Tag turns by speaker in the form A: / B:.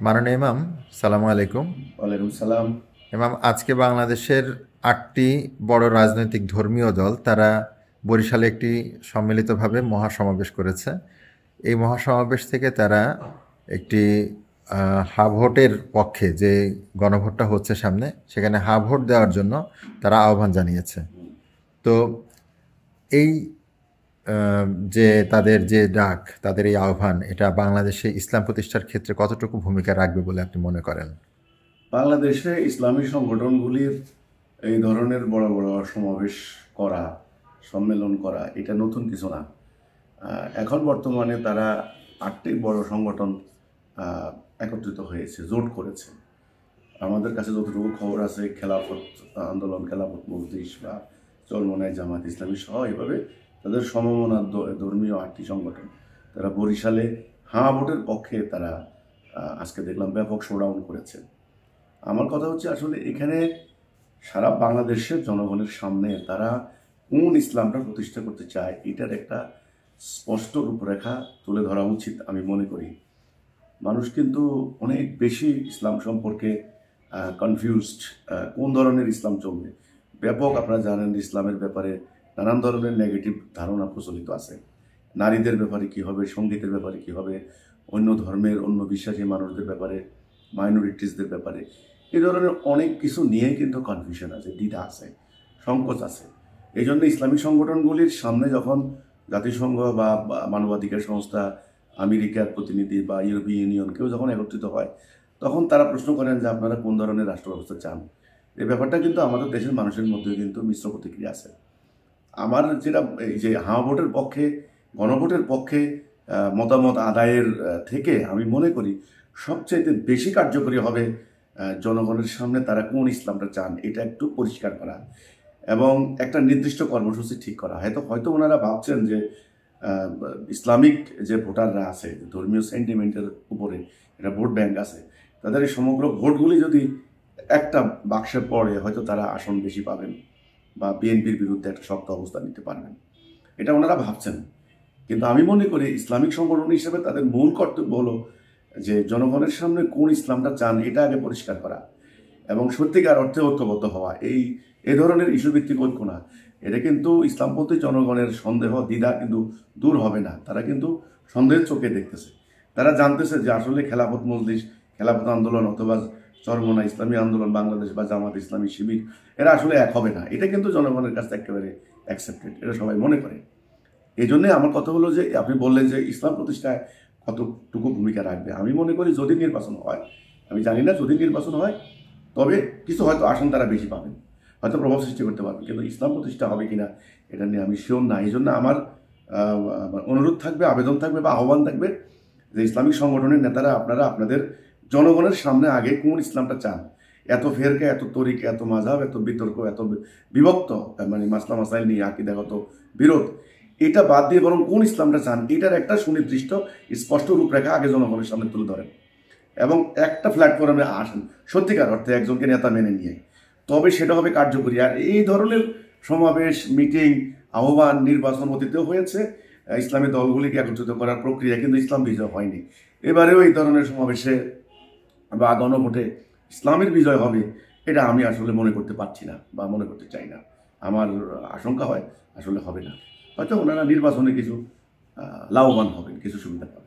A: মাননীয় ইমাম, সালামু আলাইকুম।
B: ওয়ালাইকুম সালাম।
A: ইমাম, আজকে বাংলাদেশের ৮টি বড় রাজনৈতিক ধর্মীয় দল তারা বরিশালে একটি সম্মিলিতভাবে মহাসমাবেশ করেছে। এই মহাসমাবেশ থেকে তারা একটি হা ভোটের পক্ষে, যে গণভোটটা হচ্ছে সামনে, সেখানে হা ভোট দেওয়ার জন্য তারা আহ্বান জানিয়েছে। তো এই আহ, যে তাদের যে ডাক, তাদের এই আহ্বান, এটা বাংলাদেশে ইসলাম প্রতিষ্ঠার ক্ষেত্রে কতটুকু ভূমিকা রাখবে বলে আপনি মনে করেন?
B: বাংলাদেশে ইসলামী সংগঠনগুলির এই ধরনের বড় বড় সমাবেশ করা, সম্মেলন করা এটা নতুন কিছু না। এখন বর্তমানে তারা ৮টি বড় সংগঠন একত্রিত হয়েছে, জোট করেছে। আমাদের কাছে যতটুকু খবর আছে, খেলাফত আন্দোলন, খেলাফত মজলিস বা চরমনায় জামাত ইসলামী সহ এভাবে তাদের সমমনা ধর্মীয় ৮টি সংগঠন তারা বরিশালে হাঁ ভোটের পক্ষে তারা আজকে দেখলাম ব্যাপক শোডাউন করেছে। আমার কথা হচ্ছে আসলে এখানে সারা বাংলাদেশের জনগণের সামনে তারা কোন ইসলামটা প্রতিষ্ঠা করতে চায় এটার একটা স্পষ্ট রূপরেখা তুলে ধরা উচিত আমি মনে করি। মানুষ কিন্তু অনেক বেশি ইসলাম সম্পর্কে কনফিউজড, কোন ধরনের ইসলাম চলবে। ব্যাপক আপনারা জানেন ইসলামের ব্যাপারে নানান ধরনের নেগেটিভ ধারণা প্রচলিত আছে। নারীদের ব্যাপারে কী হবে, সঙ্গীতের ব্যাপারে কী হবে, অন্য ধর্মের অন্য বিশ্বাসী মানুষদের ব্যাপারে, মাইনরিটিসদের ব্যাপারে, এই ধরনের অনেক কিছু নিয়ে কিন্তু কনফিউশন আছে, দ্বিধা আছে, সংকোচ আছে। এই জন্য ইসলামী সংগঠনগুলির সামনে যখন জাতিসংঘ বা মানবাধিকার সংস্থা, আমেরিকার প্রতিনিধি বা ইউরোপীয় ইউনিয়ন কেউ যখন একত্রিত হয়, তখন তারা প্রশ্ন করেন যে আপনারা কোন ধরনের রাষ্ট্র ব্যবস্থা চান। এই ব্যাপারটা কিন্তু আমাদের দেশের মানুষের মধ্যে কিন্তু মিশ্র প্রতিক্রিয়া আছে। আমার যেটা এই যে হাঁ ভোটের পক্ষে, গণভোটের পক্ষে মতামত আদায়ের থেকে আমি মনে করি সবচাইতে বেশি কার্যকরী হবে জনগণের সামনে তারা কোন ইসলামটা চান এটা একটু পরিষ্কার করা এবং একটা নির্দিষ্ট কর্মসূচি ঠিক করা। হয়তো ওনারা ভাবছেন যে ইসলামিক যে ভোটাররা আছে, ধর্মীয় সেন্টিমেন্টের উপরে এটা ভোট ব্যাংক আছে, তাদের এই সমগ্র ভোটগুলি যদি একটা বাক্সে পড়ে হয়তো তারা আসন বেশি পাবেন বা বিএনপির বিরুদ্ধে একটা শক্ত অবস্থান নিতে পারবেন, এটা ওনারা ভাবছেন। কিন্তু আমি মনে করি ইসলামিক সংগঠন হিসেবে তাদের মূল কর্তব্য হলো যে জনগণের সামনে কোন ইসলামটা চান এটা আগে পরিষ্কার করা এবং সত্যিকার অর্থে ঐক্যবদ্ধ হওয়া। এই ধরনের ইস্যু ভিত্তিক ঐক্য না, এটা কিন্তু ইসলামপন্থী জনগণের সন্দেহ দ্বিধা কিন্তু দূর হবে না। তারা কিন্তু সন্দেহের চোখে দেখতেছে, তারা জানতেছে যে আসলে খেলাফত মজলিস, খেলাফত আন্দোলন অথবা চরমনা ইসলামী আন্দোলন বাংলাদেশ বা জামাত ইসলামী শিবির এরা আসলে এক হবে না। এটা কিন্তু জনগণের কাছে একেবারে অ্যাকসেপ্টেড, এটা সবাই মনে করে। এই জন্যে আমার কথা হলো যে আপনি বললেন যে ইসলাম প্রতিষ্ঠায় কতটুকু ভূমিকা রাখবে। আমি মনে করি যদি নির্বাচন হয়, আমি জানি না, যদি নির্বাচন হয় তবে কিছু হয়তো আসন তারা বেশি পাবেন, হয়তো প্রভাব সৃষ্টি করতে পারবেন, কিন্তু ইসলাম প্রতিষ্ঠা হবে কিনা এটা নিয়ে আমি শিওর না। এই জন্য আমার অনুরোধ থাকবে, আবেদন থাকবে বা আহ্বান থাকবে যে ইসলামিক সংগঠনের নেতারা আপনারা আপনাদের জনগণের সামনে আগে কোন ইসলামটা চান। এত ফেরকা, এত তরিকা, এত মাযহাব, এত বিতর্ক, এত বিভক্ত, মানে মাসলা মাসাইল নিয়ে আকিদাগত বিরোধ, এটা বাদ দিয়ে বরং কোন ইসলামটা চান এটার একটা সুনির্দিষ্ট স্পষ্ট রূপরেখা আগে জনগণের সামনে তুলে ধরেন এবং একটা প্ল্যাটফর্মে আসেন সত্যিকার অর্থে একজনকে নেতা মেনে নিয়ে, তবে সেটা হবে কার্যকরী। আর এই ধরনের সমাবেশ, মিটিং, আহ্বান নির্বাচন অতীতেও হয়েছে, ইসলামী দলগুলিকে একত্রিত করার প্রক্রিয়া, কিন্তু ইসলাম বিজয় হয়নি। এবারেও এই ধরনের সমাবেশে বা গণভোটে ইসলামের বিজয় হবে এটা আমি আসলে মনে করতে পারছি না বা মনে করতে চাই না। আমার আশঙ্কা হয় আসলে হবে না। হয়তো ওনারা নির্বাচনে কিছু লাভবান হবেন, কিছু সুবিধা পাবেন।